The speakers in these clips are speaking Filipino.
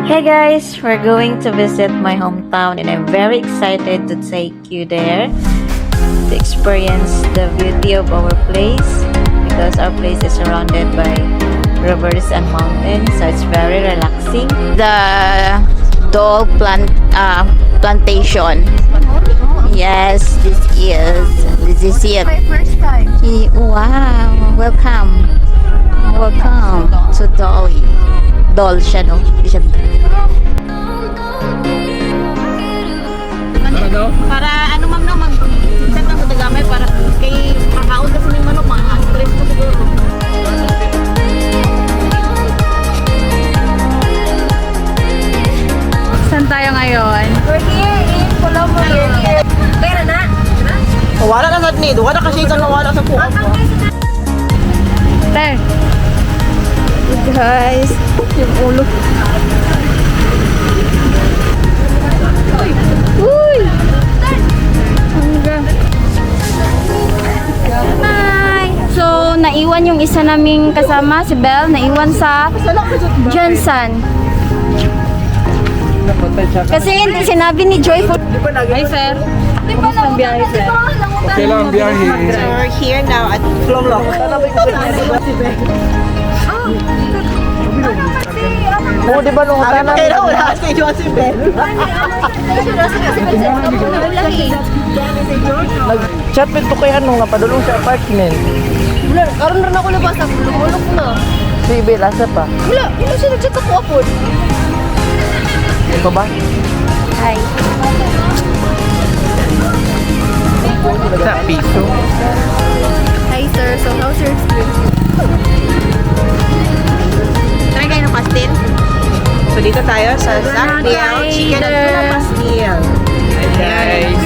Hey guys, we're going to visit my hometown and I'm very excited to take you there to experience the beauty of our place because our place is surrounded by rivers and mountains, so it's very relaxing. The doll plantation. Yes, this is it. My first time. Wow, welcome to Dolly. Doll siya, no? Hindi siya. Para ano ma'am no, mag-set na sa gamay para kay kakaon kasi ng manok, mga stress mo siguro. Saan tayo ngayon? We're here in Colombo. Pera na. Wala na sa nido, wala kasi ito wala sa kuha mo. Te. Guys, yung ulo. Uy! Hi! So, naiwan yung isa naming kasama, si Belle, naiwan sa Johnson. Kasi hindi sinabi ni Joy. Hi, sir. Kamusta ang biyahe, sir? Okay lang ang biyahe. So we're here now at Klomlok. Oo, di ba nung Sabi kayo na wala si Joseph. Nag-chat with ko kay ano, napadulong sa apartment. Karoon rin ako labas, lumulok na. Si Ibel, asa pa? Wala siya nag-chat ako po. Ito ba? Hi. Sa piso. Hi, sir. So, how's your experience? Try kayo ng pastel. So dito tayo sa Zacliao Chicken and Tuna Pastil. Guys,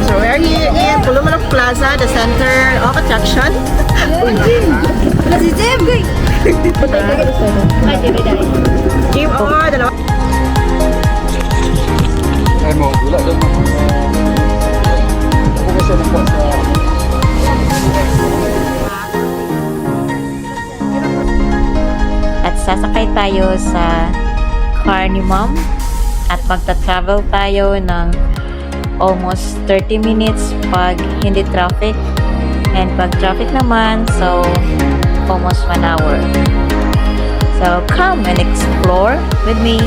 So we're here in Pulumalok Plaza, the center of attraction. Wala si Jem, guys. Game on, dalawa. ay mo, wala doon. Ako kasi nagpa sa... At sasakay tayo sa car ni Mom at magta-travel tayo ng almost 30 minutes pag hindi traffic, and pag traffic naman, so almost 1 hour. So come and explore with me.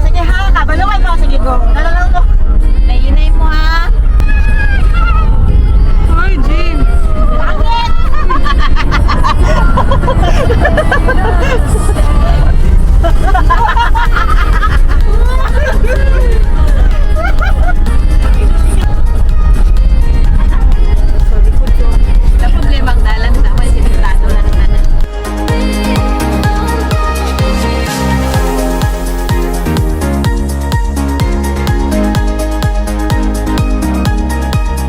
Sige ha, kabalungay mo. Sige go. Nalalang mo. Nayinay mo ha. Hi, Jim. Bakit? Sa problema ang dalan sa ako, simentado na ng tanan.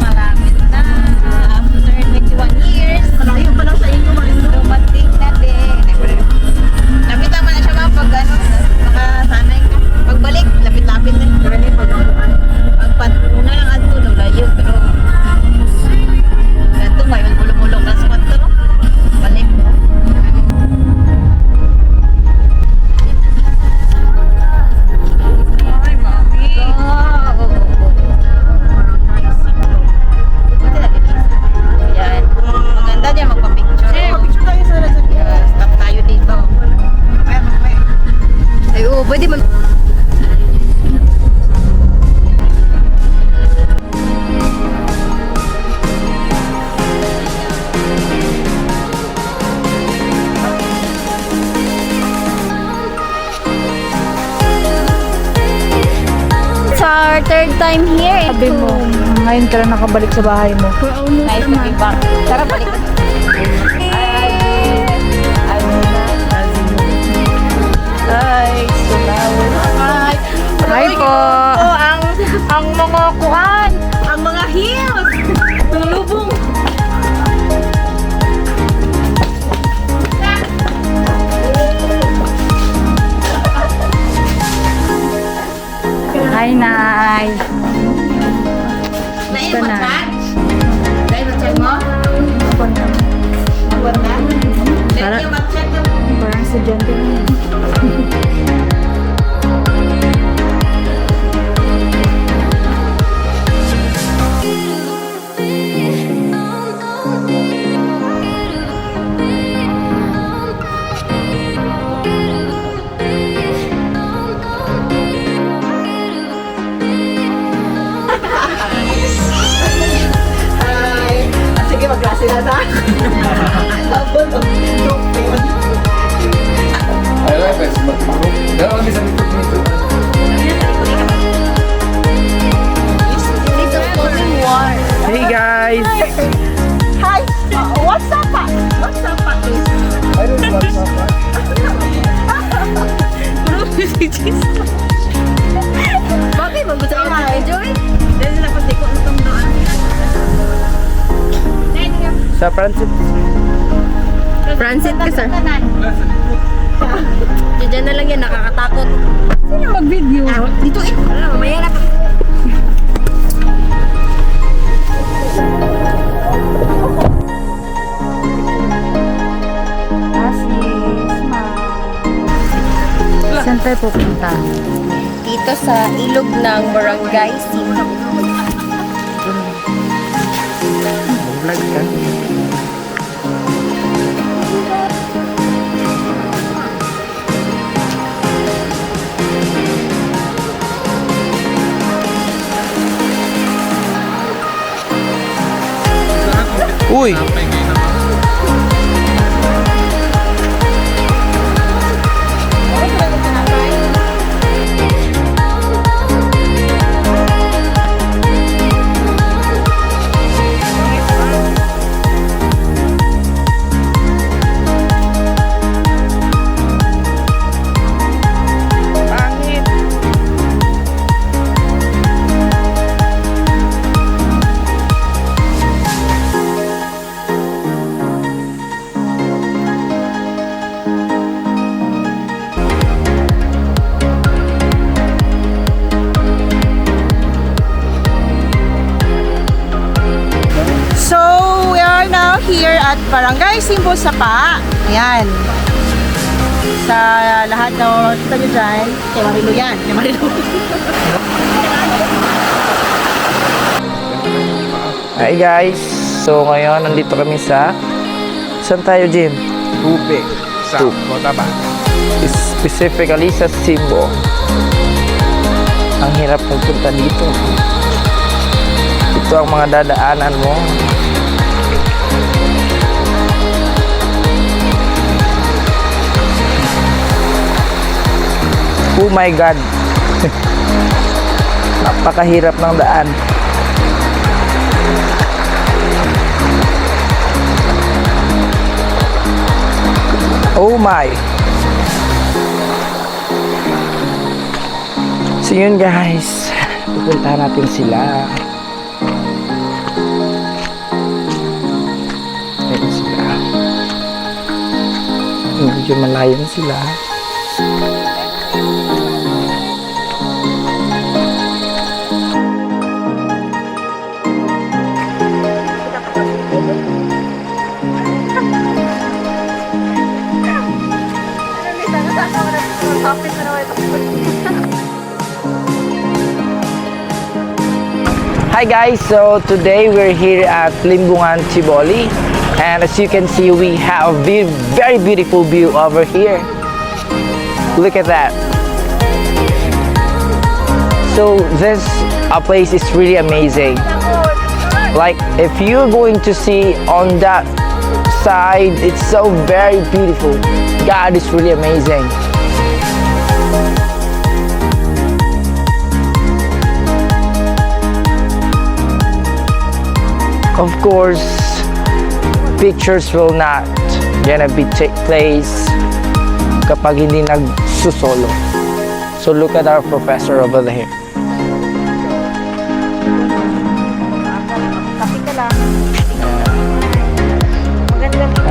Malapit na. After 21 years, Malayo pa lang sa inyo, Marindo. dumating na din. Lapit naman na siya mga pag ano, makasanay ka. Pagbalik, lapit-lapit din. Gani pag-aluan. Una lang ato, layo, pero ito may ulong-ulong na spot to, no? Balik. Ay, mami. Yan. Maganda dyan magpa-picture. Picture tayo sa Yes, stop tayo dito. Ay, oo, pwede man. It's our third time here. Sabi mo, ngayon ka lang nakabalik sa bahay mo. Nice to be back. Tara, balik. Hi, Hi. Hi po. Ang mga kuan, ang mga heels. Tulubong. Hi, Nay. Nain Ito mo na. chat? Dahil mo chat mo? Magwag na? Para- Thank you, mag-chat mo. Parang estudyante na. Sige, mag-klase na ta. Hey guys! Hi! What's up, pa? What's up, pa? I don't know what's up. Bakit? Mag-gusto ka mag-enjoy? Dahil sila pati ko itong doon. Sa Francis. Transit ka, sir. Diyan na lang yan, nakakatakot. Sino mag-video? Dito eh. Wala, mamaya na. Saan tayo pupunta? Dito sa ilog ng Barangay Simba. Vlog ka. Uy! Pangit! So, we are now here at Barangay Simbo Sapa. Ayan. Sa lahat ng kita nyo dyan, kay Marilo yan. Kay Marilo. Hi guys! So ngayon, nandito kami sa... Saan tayo, Jim? Tupi sa Cotabato. Specifically sa Simbo. Ang hirap magpunta dito. Ito ang mga dadaanan mo. Oh my God! Napakahirap ng daan. Oh my! So yun guys, pupunta natin sila. Ayun sila. Medyo malayo na sila. Hi guys, so today we're here at Limbungan, Tiboli, and as you can see we have a very beautiful view over here. Look at that. So this place is really amazing. Like if you're going to see on that side, it's so very beautiful. God is really amazing. Of course, pictures will not gonna be take place kapag hindi nagsusolo. So look at our professor over there.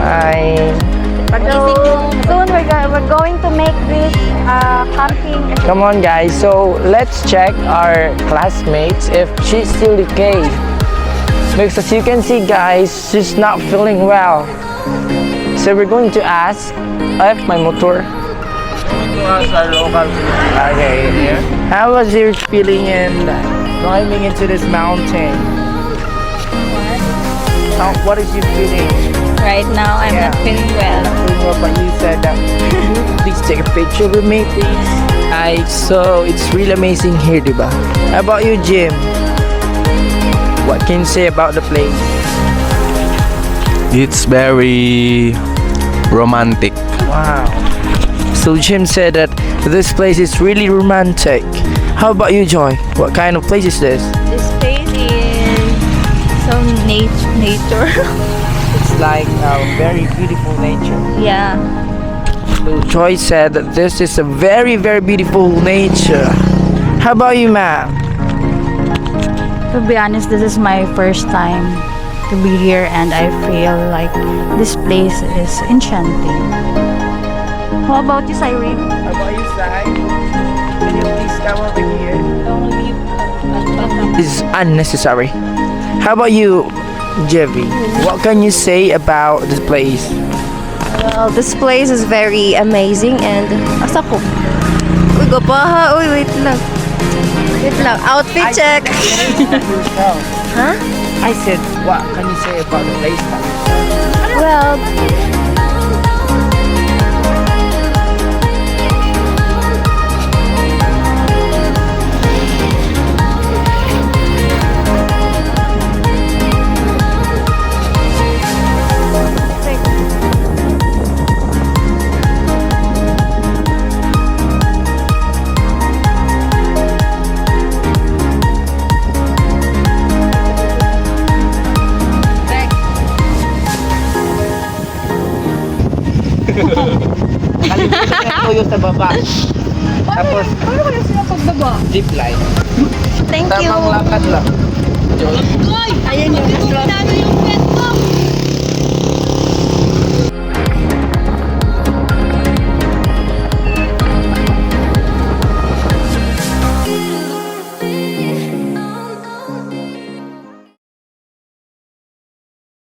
Hi. So soon we're going to make this camping. Come on guys, so let's check our classmates if she's still okay. Because as you can see guys, she's not feeling well. So we're going to ask if my motor. us are local Filipinos. Okay. How was your feeling in climbing into this mountain? What is your feeling? Right now, I'm Yeah. not feeling well. But you said that. Please take a picture with me, please. So it's really amazing here, diba? How about you, Jim? What can you say about the place? It's very romantic. Wow. So Jim said that this place is really romantic. How about you, Joy? What kind of place is this? This place is some nature. It's like very beautiful nature. Yeah. So Joy said that this is a very, very beautiful nature. How about you, Matt? To be honest, this is my first time to be here and I feel like this place is enchanting. How about you, Cyrene? How about you, Sai? Can you please come over here? This is unnecessary. How about you, Jevi? What can you say about this place? Well, this place is very amazing and asa ko? Uy, gapaha. Uy, wait lang. Wait lang. Outfit check. Huh? I said, what can you say about the place? Well, Kalimutan yung tuyo sa baba. Tapos, zip line. thank you. Tamang lakad lang. Ayan yung restaurant.